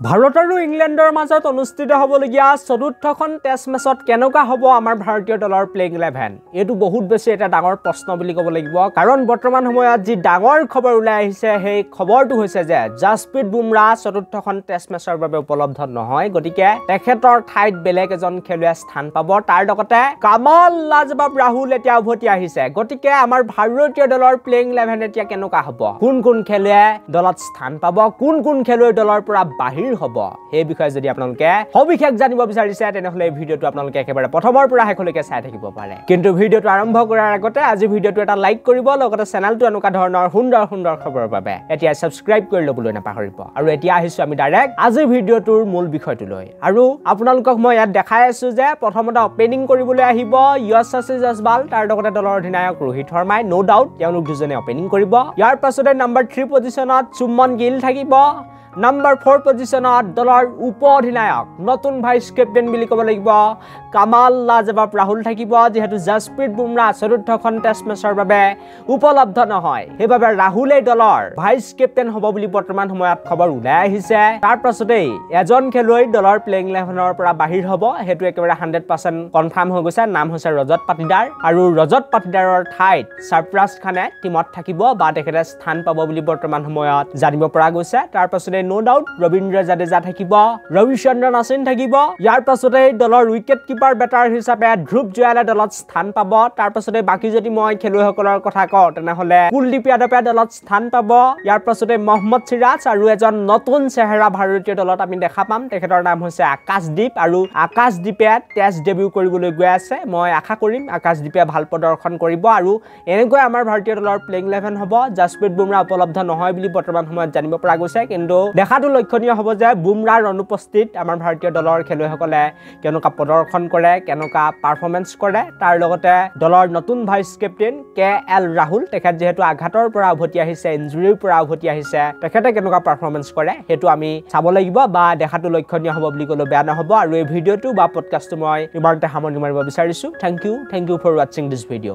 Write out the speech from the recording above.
ভাৰত আৰু ইংলেণ্ডৰ মাজত অনুষ্ঠিত হ'বলগীয়া চতুৰ্থখন টেষ্ট মেচত কেনেকুৱা হ'ব আমাৰ ভাৰতীয় দলৰ প্লেইং 11 এইটো বহুত বেছি এটা ডাঙৰ প্ৰশ্ন বুলি ক'ব লাগিব কাৰণ বৰ্তমান সময়ত যি ডাঙৰ খবৰ ওলাই আহিছে সেই খবৰটো হৈছে যে জাসপ্ৰীত বুমৰাহ চতুৰ্থখন টেষ্ট মেচৰ বাবে উপলব্ধ নহয় গতিকে তেখেতৰ ঠাইত বেলেগ এজন খেলুৱৈ স্থান পাব তাৰ লগতে কামাল লাজবাব ৰাহুল এতিয়া উভতি আহিছে গতিকে আমাৰ ভাৰতীয় দলৰ প্লেইং 11 এতিয়া কেনেকুৱা হ'ব কোন খেলুৱৈ দলত স্থান পাব কোন খেলুৱৈ দলৰ পৰা বাহিৰ হ'ব এই বিষয়ে যদি আপোনালোকে সবিশেষ জানিব বিচাৰিছে তেনেহলে এই ভিডিওটো আপোনালোকে একেবাৰে প্ৰথমৰ পৰা শেষলৈকে চাই থাকিব পাৰে কিন্তু ভিডিওটো আৰম্ভ কৰাৰ আগতে আজি ভিডিওটো এটা লাইক কৰিব লগতে চেনেলটো এনেকুৱা ধৰণৰ সুন্দৰ খবৰৰ বাবে এতিয়া সাবস্ক্ৰাইব কৰি ল'বলৈ নাপাহৰিব আৰু এতিয়া আহিছো আমি ডাইৰেক্ট আজি ভিডিওটোৰ মূল বিষয়টো লৈ আৰু আপোনালোকক মই ইয়াত দেখাই আছো যে প্ৰথমতে ওপেনিং কৰিবলৈ আহিব য়শস্বী জয়সৱাল তাৰ লগতে দলৰ অধিনায়ক ৰোহিত শৰ্মাই নো ডাউট তেওঁলোক দুজনে ওপেনিং কৰিব ইয়াৰ পাছতে নম্বৰ 3 পজিশনত সুমন গিল থাকিব Number 4 পজিশনত দলৰ উপ অধিনায়ক নতুন ভাইস ক্যাপ্টেন বুলি ক'ব লাগিব কামাল লাজবাব ৰাহুল থাকিব যেহেতু জাসপ্ৰীত বুমৰাহ চতুৰ্থখন টেষ্ট মেচৰ বাবে উপলব্ধ নহয় সেইবাবে ৰাহুলে দলৰ ভাইস ক্যাপ্টেন হ'ব বুলি বৰ্তমান সময়ত খবৰ ওলাই আহিছে তাৰ পাছতেই এজন খেলুৱৈ দলৰ প্লেইং 11ৰ পৰা বাহিৰ হ'ব হেতু একেবাৰে 100% কনফাৰ্ম হৈ গৈছে নাম হৈছে ৰজত পাটিদাৰ আৰু ৰজত পাটিদাৰৰ ঠাইত সৰফৰাজ খানে টিমত থাকিব বা তেখেতে স্থান পাব বুলি বৰ্তমান সময়ত জানিব পৰা গৈছে তাৰ পাছতে নো ডাউট ৰবীন্দ্ৰ জাদেজা থাকিব ৰবিচন্দ্ৰন অশ্বিন থাকিব ইয়াৰ পাছতে দলৰ উইকেট কিপাৰ বেটাৰ হিচাপে ধ্ৰুৱ জয়ালে দলত স্থান পাব তাৰ পাছতে বাকি যদি মই খেলুৱৈসকলৰ কথা কওঁ তেনেহলে কুলদীপ যাদৱে দলত স্থান পাব ইয়াৰ পাছতে মহম্মদ সিৰাজ আৰু এজন নতুন চেহেৰা ভাৰতীয় দলত আমি দেখা পাম তেখেতৰ নাম হৈছে আকাশদ্বীপ আৰু আকাশদ্বীপে টেষ্ট ডেবিউ কৰিবলৈ গৈ আছে মই আশা কৰিম আকাশদ্বীপে ভাল প্ৰদৰ্শন কৰিব আৰু এনেকৈ আমাৰ ভাৰতীয় দলৰ প্লেইং 11 হ'ব জাসপ্ৰীত বুমৰাহ উপলব্ধ নহয় বুলি বৰ্তমান সময়ত জানিব পৰা গৈছে কিন্তু দেখাটো লক্ষণীয় হ'ব যে বুমৰাহৰ অনুপস্থিত আমাৰ ভাৰতীয় দলৰ খেলুৱৈসকলে কেনেকুৱা প্ৰদৰ্শন কৰে কেনেকুৱা পাৰফৰমেন্স কৰে তাৰ লগতে দলৰ নতুন ভাইস ক্যাপ্টেন KL ৰাহুল তেখেত যেহেতু আঘাতৰ পৰা উভতি আহিছে ইনজুৰিৰ পৰা উভতি আহিছে তেখেতে কেনেকুৱা পাৰফৰমেন্স কৰে হেতু আমি চাব লাগিব বা দেখাটো লক্ষণীয় হ'ব বুলি ক'লে বেয়া নহ'ব আৰু এই ভিডিওটো বা পডকাষ্টটো মই ইমানতে সামৰণি মাৰিব বিচাৰিছো thank you for watching this video